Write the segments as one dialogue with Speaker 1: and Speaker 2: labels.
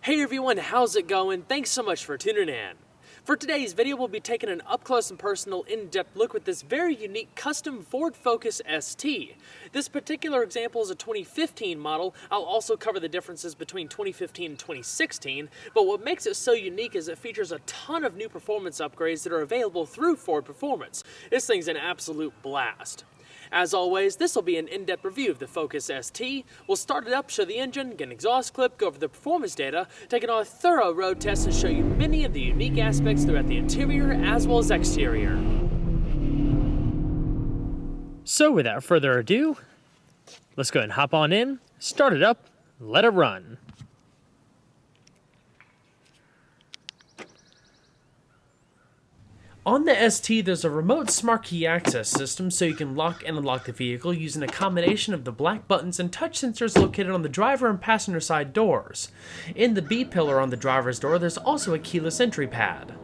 Speaker 1: Hey everyone, how's it going? Thanks so much for tuning in. For today's video, we'll be taking an up-close and personal, in-depth look with this very unique custom Ford Focus ST. This particular example is a 2015 model. I'll also cover the differences between 2015 and 2016, but what makes it so unique is it features a ton of new performance upgrades that are available through Ford Performance. This thing's an absolute blast. As always, this will be an in-depth review of the Focus ST. We'll start it up, show the engine, get an exhaust clip, go over the performance data, take it on a thorough road test, and show you many of the unique aspects throughout the interior as well as exterior. So without further ado, let's go ahead and hop on in, start it up, let it run. On the ST, there's a remote smart key access system so you can lock and unlock the vehicle using a combination of the black buttons and touch sensors located on the driver and passenger side doors. In the B pillar on the driver's door, there's also a keyless entry pad.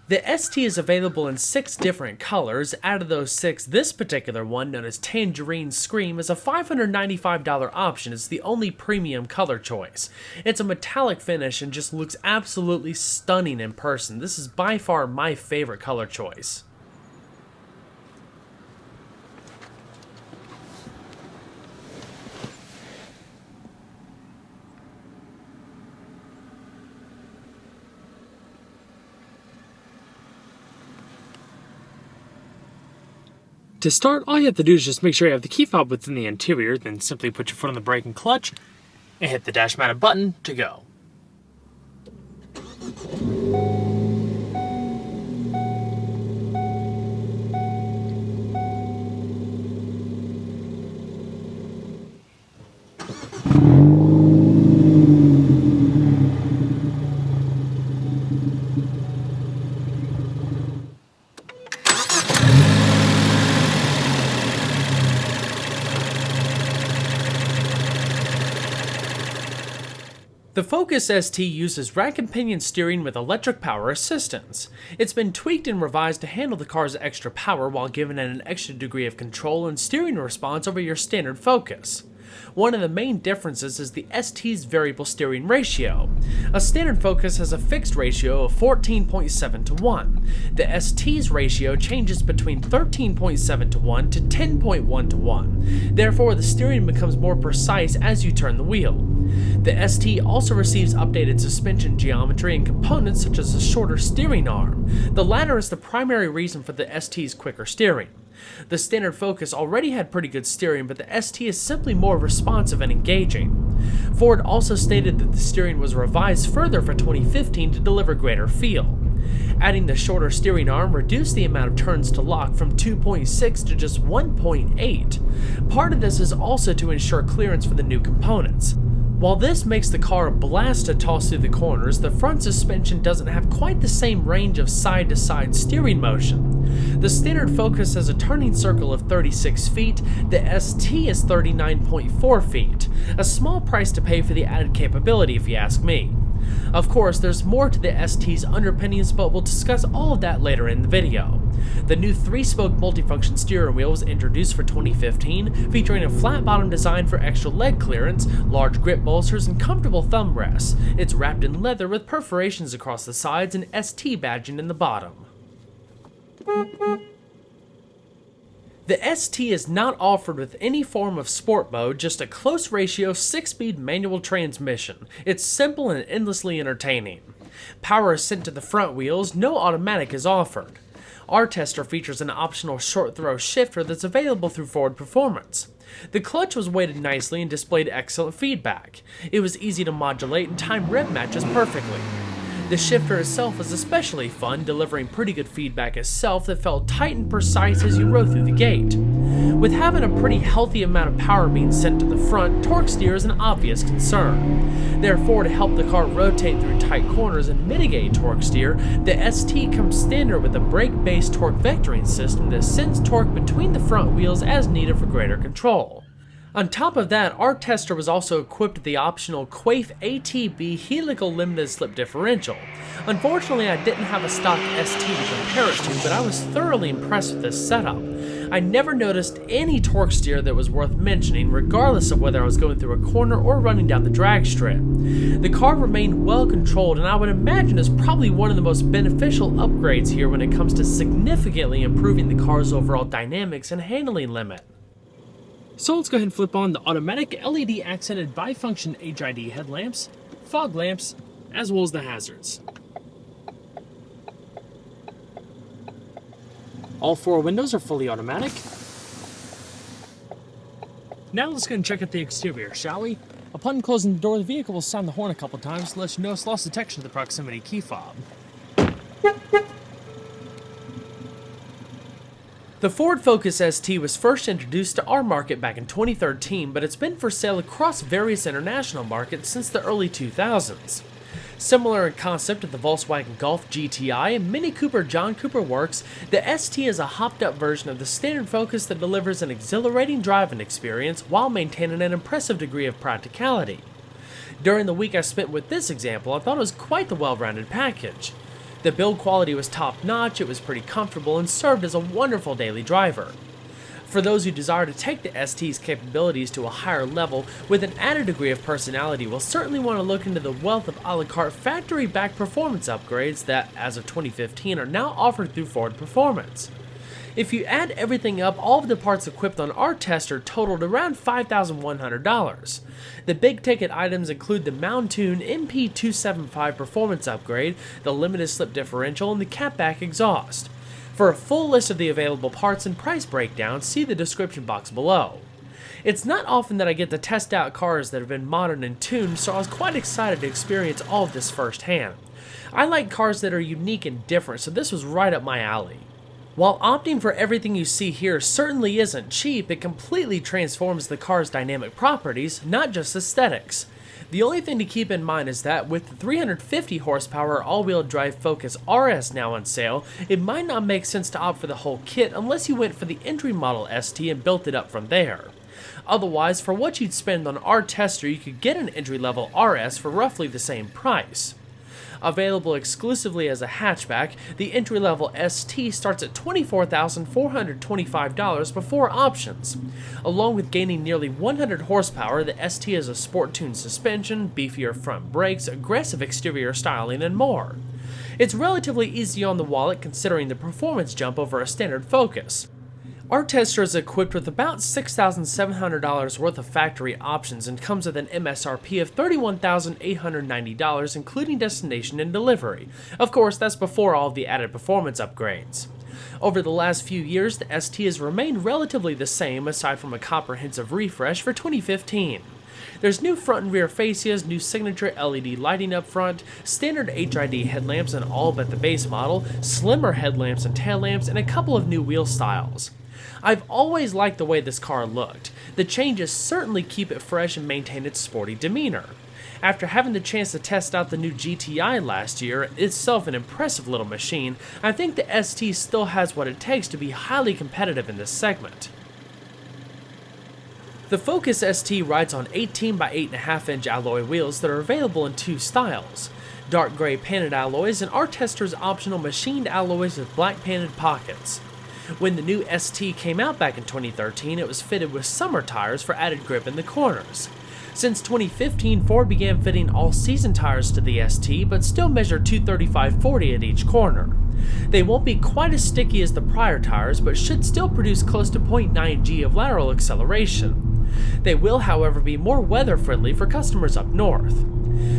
Speaker 1: The ST is available in 6 different colors. Out of those 6, this particular one, known as Tangerine Scream, is a $595 option. It's the only premium color choice. It's a metallic finish and just looks absolutely stunning in person. This is by far my favorite color choice. To start, all you have to do is just make sure you have the key fob within the interior, then simply put your foot on the brake and clutch, and hit the dash mounted button to go. The Focus ST uses rack and pinion steering with electric power assistance. It's been tweaked and revised to handle the car's extra power while giving it an extra degree of control and steering response over your standard Focus. One of the main differences is the ST's variable steering ratio. A standard Focus has a fixed ratio of 14.7 to 1. The ST's ratio changes between 13.7 to 1 to 10.1 to 1. Therefore, the steering becomes more precise as you turn the wheel. The ST also receives updated suspension geometry and components such as a shorter steering arm. The latter is the primary reason for the ST's quicker steering. The standard Focus already had pretty good steering, but the ST is simply more responsive and engaging. Ford also stated that the steering was revised further for 2015 to deliver greater feel. Adding the shorter steering arm reduced the amount of turns to lock from 2.6 to just 1.8. Part of this is also to ensure clearance for the new components. While this makes the car a blast to toss through the corners, the front suspension doesn't have quite the same range of side-to-side steering motion. The standard Focus has a turning circle of 36 feet, the ST is 39.4 feet. A small price to pay for the added capability if you ask me. Of course, there's more to the ST's underpinnings, but we'll discuss all of that later in the video. The new 3-spoke multifunction steering wheel was introduced for 2015, featuring a flat bottom design for extra leg clearance, large grip bolsters, and comfortable thumb rests. It's wrapped in leather with perforations across the sides and ST badging in the bottom. The ST is not offered with any form of sport mode, just a close ratio 6-speed manual transmission. It's simple and endlessly entertaining. Power is sent to the front wheels, no automatic is offered. Our tester features an optional short throw shifter that's available through Ford Performance. The clutch was weighted nicely and displayed excellent feedback. It was easy to modulate and time rev matches perfectly. The shifter itself is especially fun, delivering pretty good feedback itself that felt tight and precise as you rode through the gate. With having a pretty healthy amount of power being sent to the front, torque steer is an obvious concern. Therefore, to help the car rotate through tight corners and mitigate torque steer, the ST comes standard with a brake-based torque vectoring system that sends torque between the front wheels as needed for greater control. On top of that, our tester was also equipped with the optional Quaife ATB helical limited slip differential. Unfortunately, I didn't have a stock ST to compare it to, but I was thoroughly impressed with this setup. I never noticed any torque steer that was worth mentioning, regardless of whether I was going through a corner or running down the drag strip. The car remained well controlled, and I would imagine is probably one of the most beneficial upgrades here when it comes to significantly improving the car's overall dynamics and handling limit. So let's go ahead and flip on the automatic LED accented bifunction HID headlamps, fog lamps, as well as the hazards. All 4 windows are fully automatic. Now let's go and check out the exterior, shall we? Upon closing the door, the vehicle will sound the horn a couple times to let you know it's lost detection of the proximity key fob. The Ford Focus ST was first introduced to our market back in 2013, but it's been for sale across various international markets since the early 2000s. Similar in concept to the Volkswagen Golf GTI and Mini Cooper John Cooper Works, the ST is a hopped-up version of the standard Focus that delivers an exhilarating driving experience while maintaining an impressive degree of practicality. During the week I spent with this example, I thought it was quite the well-rounded package. The build quality was top-notch, it was pretty comfortable, and served as a wonderful daily driver. For those who desire to take the ST's capabilities to a higher level with an added degree of personality, will certainly want to look into the wealth of a la carte factory-backed performance upgrades that, as of 2015, are now offered through Ford Performance. If you add everything up, all of the parts equipped on our tester totaled around $5,100. The big ticket items include the Mountune MP275 performance upgrade, the limited slip differential, and the catback exhaust. For a full list of the available parts and price breakdown, see the description box below. It's not often that I get to test out cars that have been modern and tuned, so I was quite excited to experience all of this firsthand. I like cars that are unique and different, so this was right up my alley. While opting for everything you see here certainly isn't cheap, it completely transforms the car's dynamic properties, not just aesthetics. The only thing to keep in mind is that with the 350 horsepower all-wheel drive Focus RS now on sale, it might not make sense to opt for the whole kit unless you went for the entry model ST and built it up from there. Otherwise, for what you'd spend on our tester, you could get an entry-level RS for roughly the same price. Available exclusively as a hatchback, the entry-level ST starts at $24,425 before options. Along with gaining nearly 100 horsepower, the ST has a sport-tuned suspension, beefier front brakes, aggressive exterior styling, and more. It's relatively easy on the wallet considering the performance jump over a standard Focus. Our tester is equipped with about $6,700 worth of factory options and comes with an MSRP of $31,890, including destination and delivery. Of course, that's before all of the added performance upgrades. Over the last few years, the ST has remained relatively the same aside from a comprehensive refresh for 2015. There's new front and rear fascias, new signature LED lighting up front, standard HID headlamps in all but the base model, slimmer headlamps and tail lamps, and a couple of new wheel styles. I've always liked the way this car looked. The changes certainly keep it fresh and maintain its sporty demeanor. After having the chance to test out the new GTI last year, itself an impressive little machine, I think the ST still has what it takes to be highly competitive in this segment. The Focus ST rides on 18 by 8.5 inch alloy wheels that are available in 2 styles. Dark gray painted alloys and our tester's optional machined alloys with black painted pockets. When the new ST came out back in 2013, it was fitted with summer tires for added grip in the corners. Since 2015, Ford began fitting all-season tires to the ST, but still measure 235/40 at each corner. They won't be quite as sticky as the prior tires, but should still produce close to 0.9 G of lateral acceleration. They will, however, be more weather-friendly for customers up north.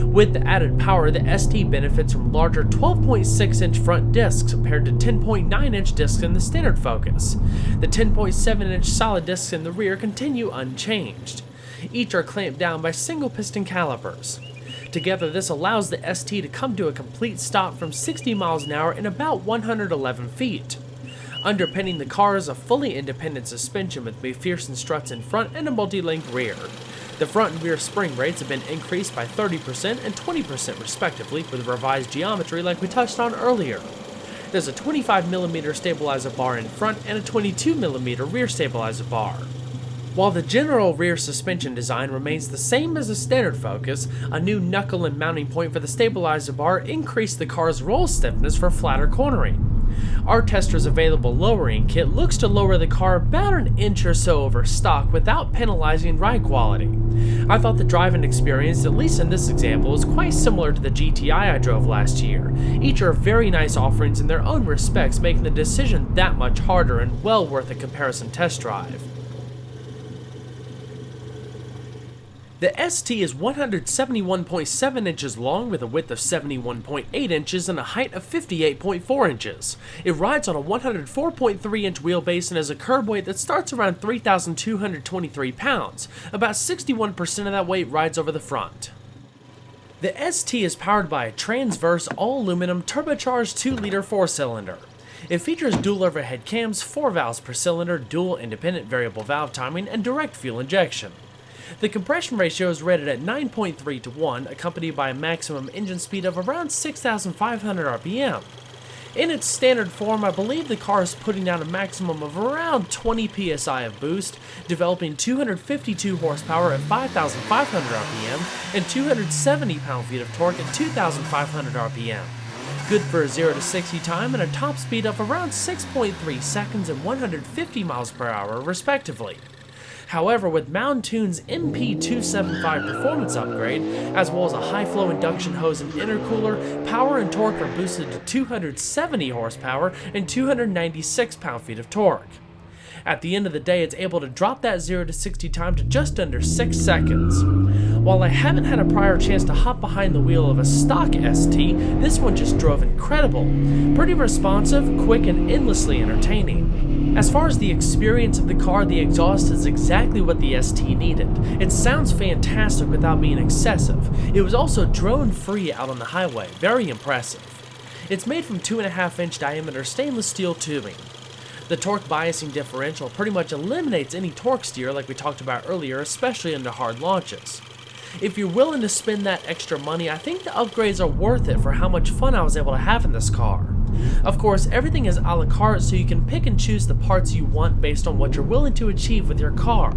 Speaker 1: With the added power, the ST benefits from larger 12.6-inch front discs compared to 10.9-inch discs in the standard Focus. The 10.7-inch solid discs in the rear continue unchanged. Each are clamped down by single piston calipers. Together, this allows the ST to come to a complete stop from 60 miles an hour in about 111 feet. Underpinning the car is a fully independent suspension with McPherson struts in front and a multi-link rear. The front and rear spring rates have been increased by 30% and 20% respectively with revised geometry like we touched on earlier. There's a 25mm stabilizer bar in front and a 22mm rear stabilizer bar. While the general rear suspension design remains the same as the standard Focus, a new knuckle and mounting point for the stabilizer bar increased the car's roll stiffness for flatter cornering. Our tester's available lowering kit looks to lower the car about an inch or so over stock without penalizing ride quality. I thought the driving experience, at least in this example, is quite similar to the GTI I drove last year. Each are very nice offerings in their own respects, making the decision that much harder and well worth a comparison test drive. The ST is 171.7 inches long with a width of 71.8 inches and a height of 58.4 inches. It rides on a 104.3 inch wheelbase and has a curb weight that starts around 3,223 pounds. About 61% of that weight rides over the front. The ST is powered by a transverse all-aluminum turbocharged 2-liter 4-cylinder. It features dual overhead cams, 4 valves per cylinder, dual independent variable valve timing, and direct fuel injection. The compression ratio is rated at 9.3 to 1, accompanied by a maximum engine speed of around 6,500 RPM. In its standard form, I believe the car is putting out a maximum of around 20 psi of boost, developing 252 horsepower at 5,500 RPM and 270 pound-feet of torque at 2,500 RPM. Good for a 0 to 60 time and a top speed of around 6.3 seconds and 150 miles per hour, respectively. However, with Mountune's MP275 performance upgrade, as well as a high-flow induction hose and intercooler, power and torque are boosted to 270 horsepower and 296 pound-feet of torque. At the end of the day, it's able to drop that 0 to 60 time to just under 6 seconds. While I haven't had a prior chance to hop behind the wheel of a stock ST, this one just drove incredible. Pretty responsive, quick, and endlessly entertaining. As far as the experience of the car, the exhaust is exactly what the ST needed. It sounds fantastic without being excessive. It was also drone-free out on the highway, very impressive. It's made from 2.5-inch diameter stainless steel tubing. The torque biasing differential pretty much eliminates any torque steer like we talked about earlier, especially under hard launches. If you're willing to spend that extra money, I think the upgrades are worth it for how much fun I was able to have in this car. Of course, everything is a la carte, so you can pick and choose the parts you want based on what you're willing to achieve with your car.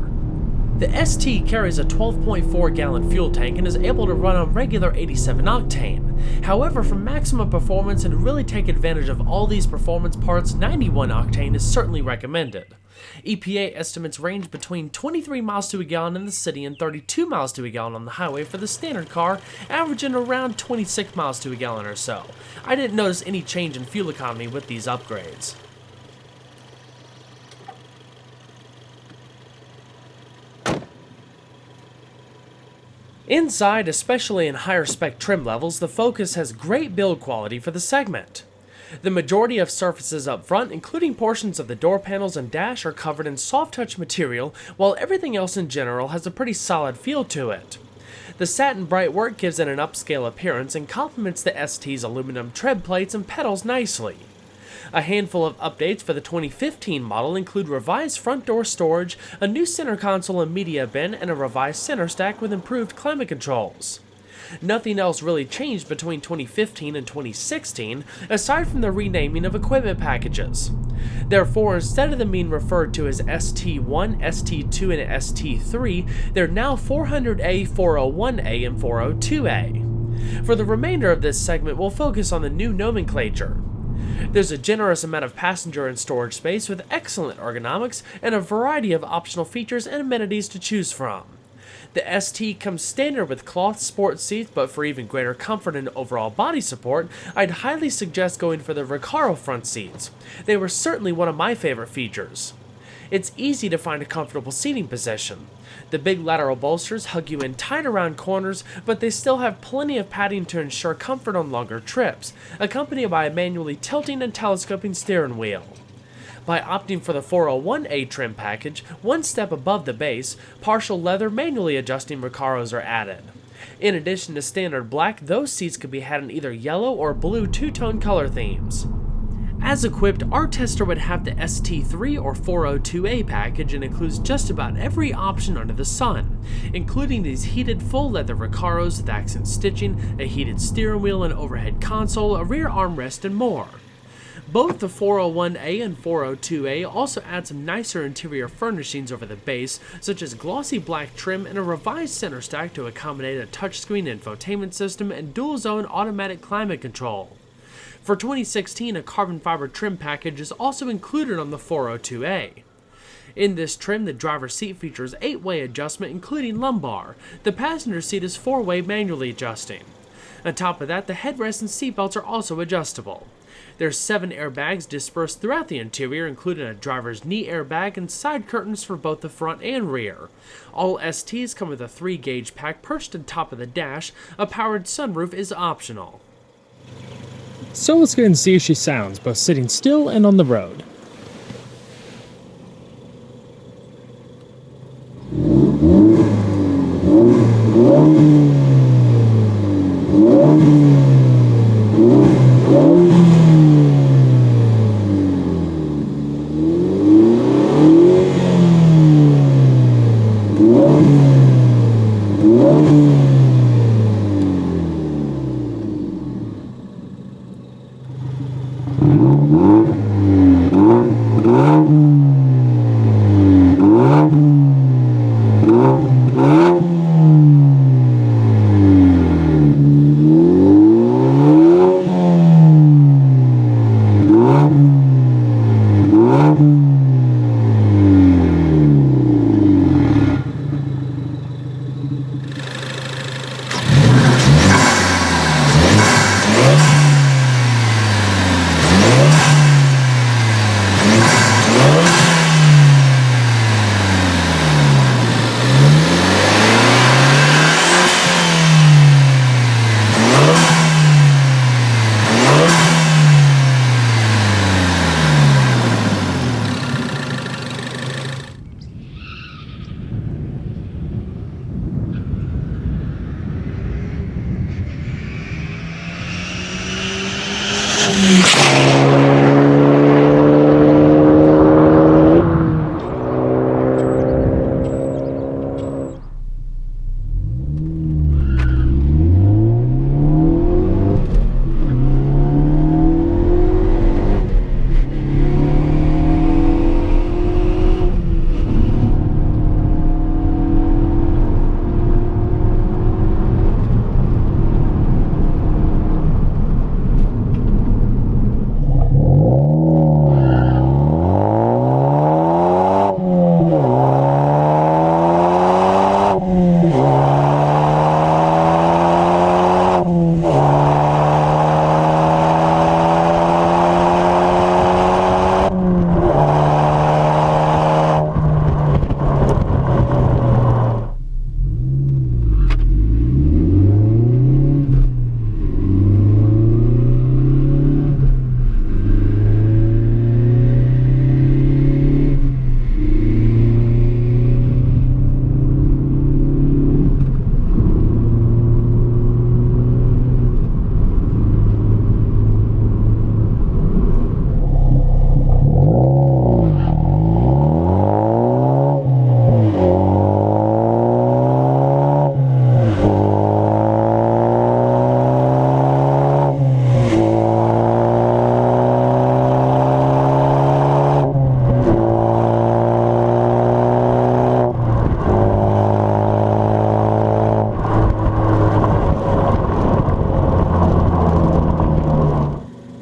Speaker 1: The ST carries a 12.4 gallon fuel tank and is able to run on regular 87 octane. However, for maximum performance and to really take advantage of all these performance parts, 91 octane is certainly recommended. EPA estimates range between 23 miles to a gallon in the city and 32 miles to a gallon on the highway for the standard car, averaging around 26 miles to a gallon or so. I didn't notice any change in fuel economy with these upgrades. Inside, especially in higher spec trim levels, the Focus has great build quality for the segment. The majority of surfaces up front, including portions of the door panels and dash, are covered in soft touch material, while everything else in general has a pretty solid feel to it. The satin bright work gives it an upscale appearance and complements the ST's aluminum tread plates and pedals nicely. A handful of updates for the 2015 model include revised front door storage, a new center console and media bin, and a revised center stack with improved climate controls. Nothing else really changed between 2015 and 2016, aside from the renaming of equipment packages. Therefore, instead of them being referred to as ST1, ST2, and ST3, they're now 400A, 401A, and 402A. For the remainder of this segment, we'll focus on the new nomenclature. There's a generous amount of passenger and storage space with excellent ergonomics and a variety of optional features and amenities to choose from. The ST comes standard with cloth sport seats, but for even greater comfort and overall body support, I'd highly suggest going for the Recaro front seats. They were certainly one of my favorite features. It's easy to find a comfortable seating position. The big lateral bolsters hug you in tight around corners, but they still have plenty of padding to ensure comfort on longer trips, accompanied by a manually tilting and telescoping steering wheel. By opting for the 401A trim package, one step above the base, partial leather manually adjusting Recaros are added. In addition to standard black, those seats could be had in either yellow or blue two-tone color themes. As equipped, our tester would have the ST3 or 402A package and includes just about every option under the sun, including these heated full leather Recaros with accent stitching, a heated steering wheel and overhead console, a rear armrest, and more. Both the 401A and 402A also add some nicer interior furnishings over the base, such as glossy black trim and a revised center stack to accommodate a touchscreen infotainment system and dual-zone automatic climate control. For 2016, a carbon fiber trim package is also included on the 402A. In this trim, the driver's seat features 8-way adjustment including lumbar. The passenger seat is 4-way manually adjusting. On top of that, the headrest and seatbelts are also adjustable. There's 7 airbags dispersed throughout the interior, including a driver's knee airbag and side curtains for both the front and rear. All STs come with a 3-gauge pack perched on top of the dash. A powered sunroof is optional.
Speaker 2: So let's go and see how she sounds, both sitting still and on the road.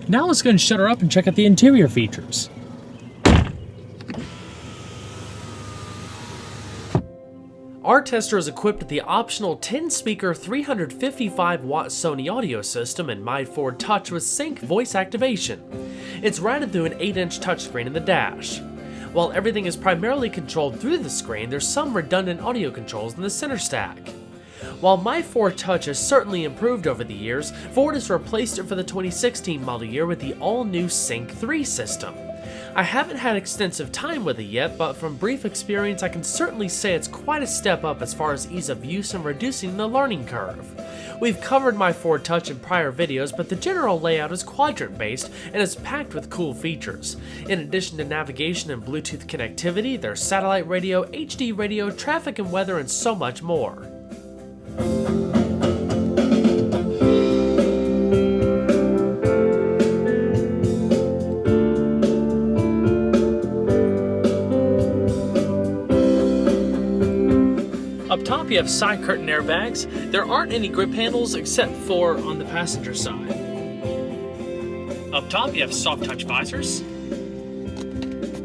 Speaker 2: Now let's go and shut her up and check out the interior features.
Speaker 1: Our tester is equipped with the optional 10-speaker 355-watt Sony audio system and My Ford Touch with sync voice activation. It's routed through an 8-inch touchscreen in the dash. While everything is primarily controlled through the screen, there's some redundant audio controls in the center stack. While My Ford Touch has certainly improved over the years, Ford has replaced it for the 2016 model year with the all-new Sync 3 system. I haven't had extensive time with it yet, but from brief experience I can certainly say it's quite a step up as far as ease of use and reducing the learning curve. We've covered My Ford Touch in prior videos, but the general layout is quadrant-based and is packed with cool features. In addition to navigation and Bluetooth connectivity, there's satellite radio, HD radio, traffic and weather, and so much more. Up top you have side curtain airbags. There aren't any grip handles except for on the passenger side. Up top, you have soft touch visors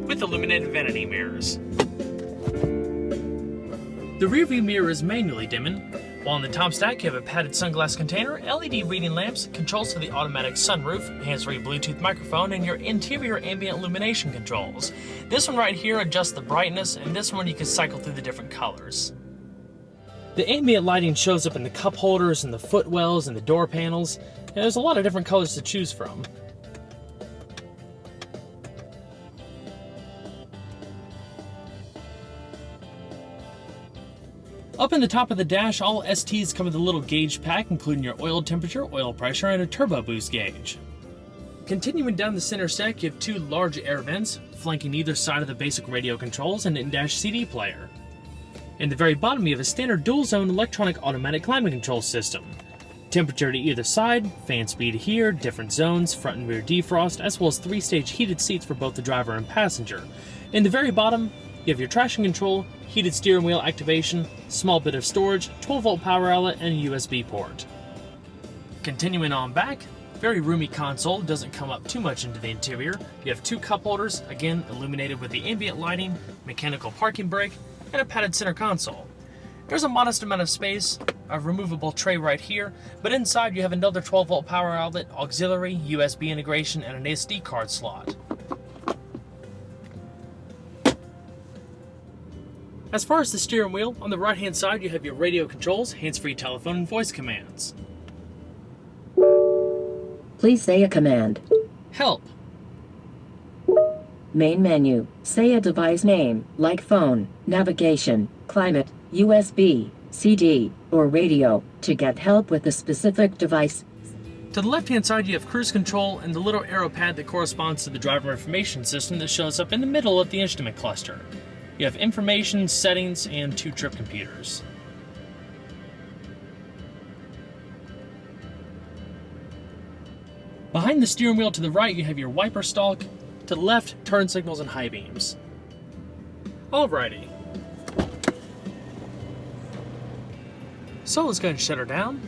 Speaker 1: with illuminated vanity mirrors. The rearview mirror is manually dimming, while in the top stack you have a padded sunglass container, LED reading lamps, controls to the automatic sunroof, hands-free Bluetooth microphone, and your interior ambient illumination controls. This one right here adjusts the brightness, and this one you can cycle through the different colors. The ambient lighting shows up in the cup holders and the footwells and the door panels, and there's a lot of different colors to choose from. Up in the top of the dash, all STs come with a little gauge pack, including your oil temperature, oil pressure, and a turbo boost gauge. Continuing down the center stack, you have two large air vents, flanking either side of the basic radio controls and in-dash CD player. In the very bottom, you have a standard dual-zone electronic automatic climate control system. Temperature to either side, fan speed here, different zones, front and rear defrost, as well as 3-stage heated seats for both the driver and passenger. In the very bottom, you have your traction control, heated steering wheel activation, small bit of storage, 12-volt power outlet, and a USB port. Continuing on back, very roomy console, doesn't come up too much into the interior. You have two cup holders, again illuminated with the ambient lighting, mechanical parking brake, and a padded center console. There's a modest amount of space, a removable tray right here, but inside you have another 12-volt power outlet, auxiliary, USB integration, and an SD card slot. As far as the steering wheel, on the right hand side you have your radio controls, hands-free telephone, and voice commands.
Speaker 3: Please say a command.
Speaker 1: Help.
Speaker 3: Main menu. Say a device name, like phone, navigation, climate, USB, CD, or radio, to get help with the specific device.
Speaker 1: To the left hand side you have cruise control and the little arrow pad that corresponds to the driver information system that shows up in the middle of the instrument cluster. You have information, settings, and two trip computers. Behind the steering wheel to the right, you have your wiper stalk. To the left, turn signals and high beams. Alrighty. So let's go ahead and shut her down.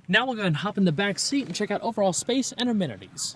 Speaker 1: Now we'll go ahead and hop in the back seat and check out overall space and amenities.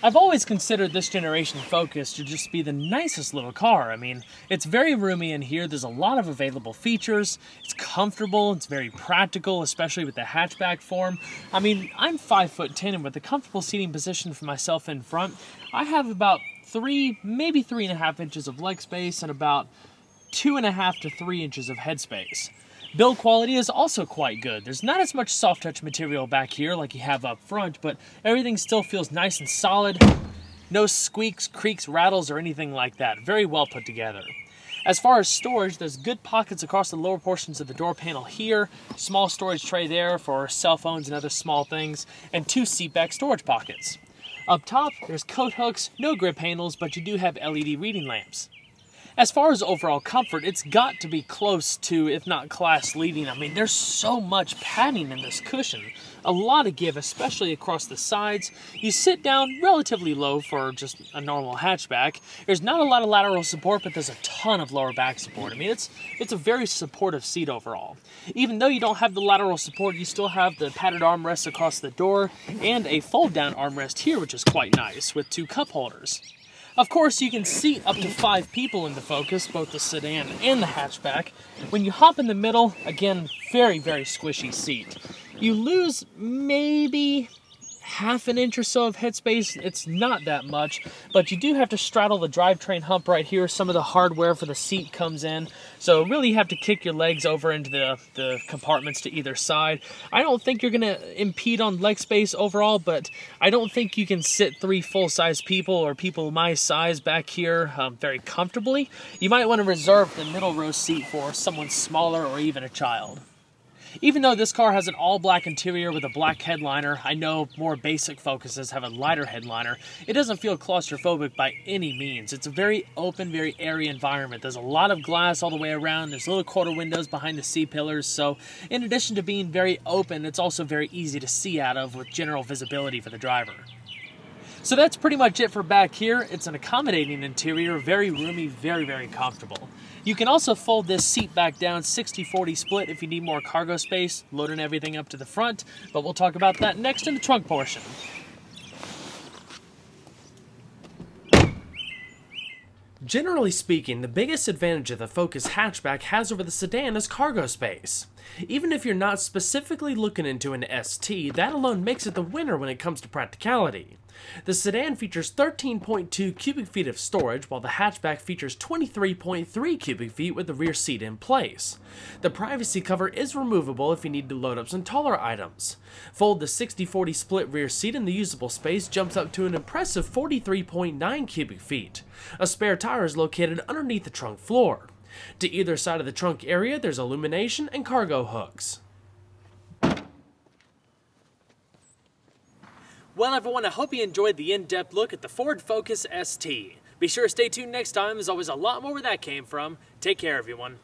Speaker 1: I've always considered this generation Focus to just be the nicest little car. I mean, it's very roomy in here, there's a lot of available features, it's comfortable, it's very practical, especially with the hatchback form. I mean, I'm 5'10", and with a comfortable seating position for myself in front, I have about 3, maybe 3.5 inches of leg space and about 2.5 to 3 inches of head space. Build quality is also quite good. There's not as much soft touch material back here like you have up front, but everything still feels nice and solid. No squeaks, creaks, rattles, or anything like that. Very well put together. As far as storage, there's good pockets across the lower portions of the door panel here, small storage tray there for cell phones and other small things, and 2 seat back storage pockets. Up top, there's coat hooks, no grip handles, but you do have LED reading lamps. As far as overall comfort, it's got to be close to, if not class leading. I mean, there's so much padding in this cushion. A lot of give, especially across the sides. You sit down relatively low for just a normal hatchback. There's not a lot of lateral support, but there's a ton of lower back support. I mean, it's a very supportive seat overall. Even though you don't have the lateral support, you still have the padded armrests across the door and a fold-down armrest here, which is quite nice, with 2 cup holders. Of course, you can seat up to 5 people in the Focus, both the sedan and the hatchback. When you hop in the middle, again, very, very squishy seat. You lose maybe half an inch or so of headspace. It's not that much, but you do have to straddle the drivetrain hump right here. Some of the hardware for the seat comes in, so really you have to kick your legs over into the compartments to either side. I don't think you're going to impede on leg space overall, but I don't think you can sit 3 full-size people or people my size back here very comfortably. You might want to reserve the middle row seat for someone smaller or even a child. Even though this car has an all-black interior with a black headliner, I know more basic Focuses have a lighter headliner, it doesn't feel claustrophobic by any means. It's a very open, very airy environment. There's a lot of glass all the way around, there's little quarter windows behind the C-pillars, so in addition to being very open, it's also very easy to see out of with general visibility for the driver. So that's pretty much it for back here. It's an accommodating interior, very roomy, very, very comfortable. You can also fold this seat back down 60-40 split if you need more cargo space, loading everything up to the front, but we'll talk about that next in the trunk portion. Generally speaking, the biggest advantage that the Focus hatchback has over the sedan is cargo space. Even if you're not specifically looking into an ST, that alone makes it the winner when it comes to practicality. The sedan features 13.2 cubic feet of storage, while the hatchback features 23.3 cubic feet with the rear seat in place. The privacy cover is removable if you need to load up some taller items. Fold the 60-40 split rear seat and the usable space jumps up to an impressive 43.9 cubic feet. A spare tire is located underneath the trunk floor. To either side of the trunk area, there's illumination and cargo hooks. Well, everyone, I hope you enjoyed the in-depth look at the Ford Focus ST. Be sure to stay tuned next time. There's always a lot more where that came from. Take care, everyone.